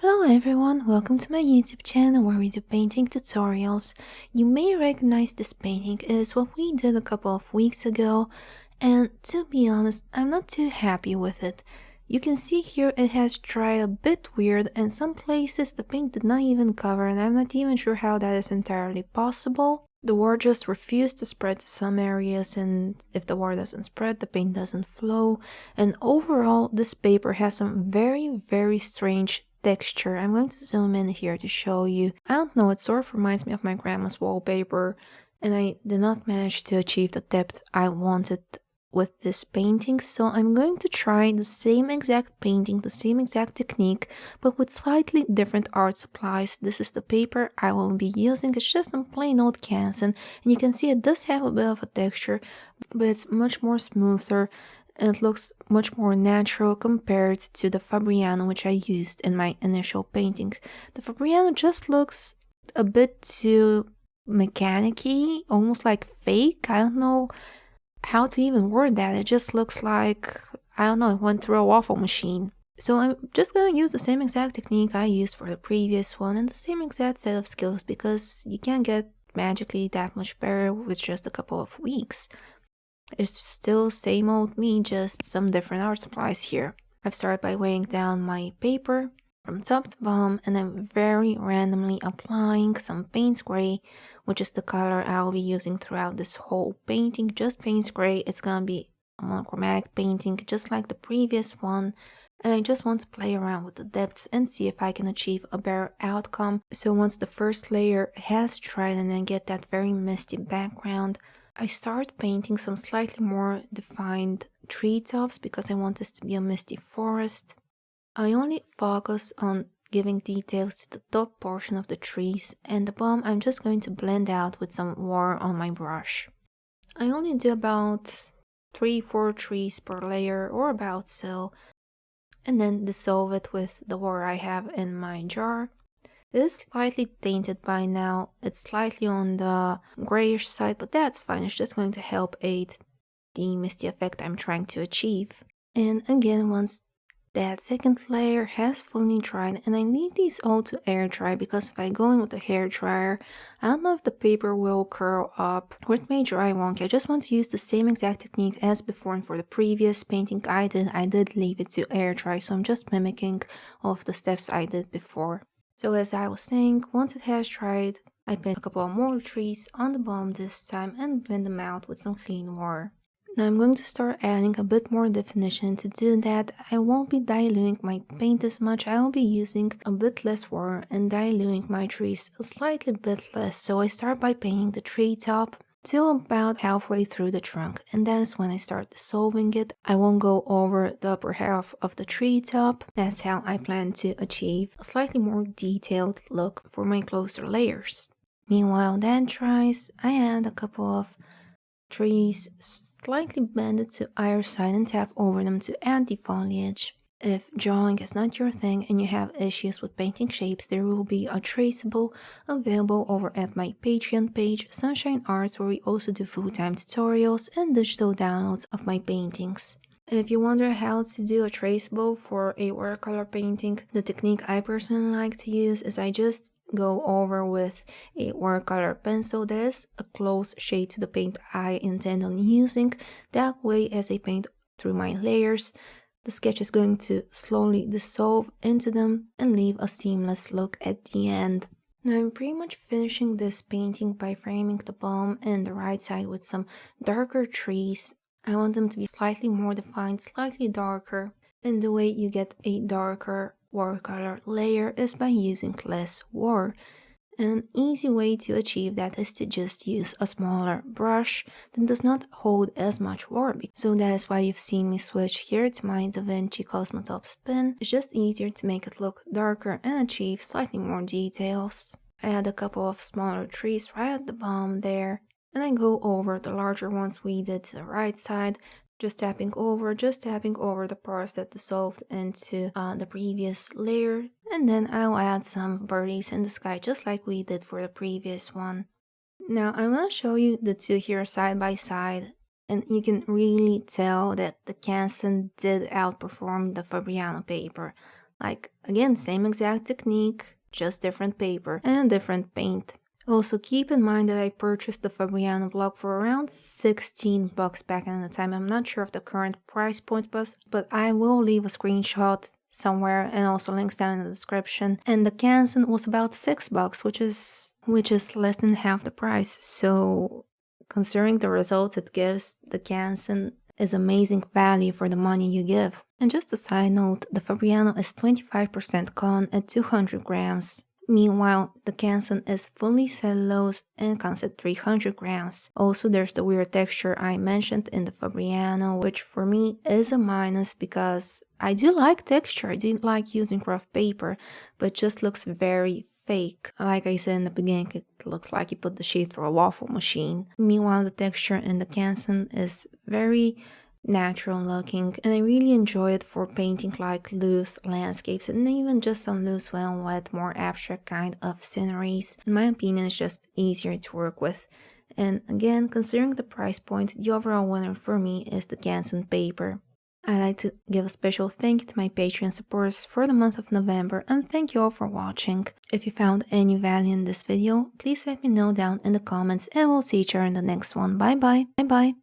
Hello everyone, welcome to my YouTube channel where we do painting tutorials. You may recognize this painting as what we did a couple of weeks ago, and to be honest, I'm not too happy with it. You can see here it has dried a bit weird, and some places the paint did not even cover, and I'm not even sure how that is entirely possible. The water just refused to spread to some areas, and if the water doesn't spread, the paint doesn't flow. And overall, this paper has some very strange texture. I'm going to zoom in here to show you. I don't know, it sort of reminds me of my grandma's wallpaper, and I did not manage to achieve the depth I wanted with this painting, so I'm going to try the same exact painting, the same exact technique, but with slightly different art supplies. This is the paper I will be using. It's just some plain old Canson, and you can see it does have a bit of a texture, but it's much more smoother and it looks much more natural compared to the Fabriano which I used in my initial painting. The Fabriano just looks a bit too mechanic-y, almost like fake. I don't know how to even word that. It just looks like, I don't know, it went through a waffle machine. So I'm just gonna use the same exact technique I used for the previous one and the same exact set of skills, because you can't get magically that much better with just a couple of weeks. It's still same old me, just some different art supplies here. I've started by weighing down my paper from top to bottom, and I'm very randomly applying some Payne's Gray, which is the color I'll be using throughout this whole painting. Just Payne's Gray. It's gonna be a monochromatic painting just like the previous one, and I just want to play around with the depths and see if I can achieve a better outcome. So once the first layer has dried and I get that very misty background, I start painting some slightly more defined treetops because I want this to be a misty forest. I only focus on giving details to the top portion of the trees, and the bottom I'm just going to blend out with some water on my brush. I only do about 3-4 trees per layer, or about so, and then dissolve it with the water I have in my jar. It is slightly tainted by now. It's slightly on the grayish side, but that's fine. It's just going to help aid the misty effect I'm trying to achieve. And again, once that second layer has fully dried, and I leave these all to air dry, because if I go in with a hair dryer, I don't know if the paper will curl up or it may dry wonky. I just want to use the same exact technique as before, and for the previous painting I did leave it to air dry, so I'm just mimicking all of the steps I did before. So as I was saying, once it has dried, I paint a couple of more trees on the bottom this time and blend them out with some clean water. Now I'm going to start adding a bit more definition. To do that, I won't be diluting my paint as much. I will be using a bit less water and diluting my trees a slightly bit less. So I start by painting the tree top till about halfway through the trunk, and that is when I start dissolving it. I won't go over the upper half of the tree top. That's how I plan to achieve a slightly more detailed look for my closer layers. Meanwhile that dries, I add a couple of trees slightly bended to either side and tap over them to add the foliage. If drawing is not your thing and you have issues with painting shapes, there will be a traceable available over at my Patreon page, Sunshine Arts, where we also do full-time tutorials and digital downloads of my paintings. If you wonder how to do a traceable for a watercolor painting, the technique I personally like to use is I just go over with a watercolor pencil that is a close shade to the paint I intend on using. That way, as I paint through my layers, the sketch is going to slowly dissolve into them and leave a seamless look at the end. Now I'm pretty much finishing this painting by framing the bottom and the right side with some darker trees. I want them to be slightly more defined, slightly darker, and the way you get a darker watercolor layer is by using less water. An easy way to achieve that is to just use a smaller brush that does not hold as much water. So that is why you've seen me switch here to my daVinci cosmotop pen. It's just easier to make it look darker and achieve slightly more details. I add a couple of smaller trees right at the bottom there, and I go over the larger ones we did to the right side, just tapping over the parts that dissolved into the previous layer, and then I'll add some birdies in the sky just like we did for the previous one. Now I'm gonna show you the two here side by side, and you can really tell that the Canson did outperform the Fabriano paper. Like, again, same exact technique, just different paper and different paint. Also, keep in mind that I purchased the Fabriano block for around 16 bucks back in the time. I'm not sure if the current price point was, but I will leave a screenshot somewhere and also links down in the description. And the Canson was about 6 bucks, which is less than half the price. So, considering the results it gives, the Canson is amazing value for the money you give. And just a side note, the Fabriano is 25% cotton at 200 grams. Meanwhile, the Canson is fully cellulose and comes at 300 grams. Also, there's the weird texture I mentioned in the Fabriano, which for me is a minus because I do like texture, I do like using rough paper, but it just looks very fake. Like I said in the beginning, it looks like you put the sheet through a waffle machine. Meanwhile, the texture in the Canson is very natural looking, and I really enjoy it for painting like loose landscapes and even just some loose and wet, more abstract kind of sceneries. In my opinion, it's just easier to work with. And again, considering the price point, the overall winner for me is the Canson paper. I'd like to give a special thank you to my Patreon supporters for the month of November, and thank you all for watching. If you found any value in this video, please let me know down in the comments, and we'll see each other in the next one. Bye bye. Bye bye.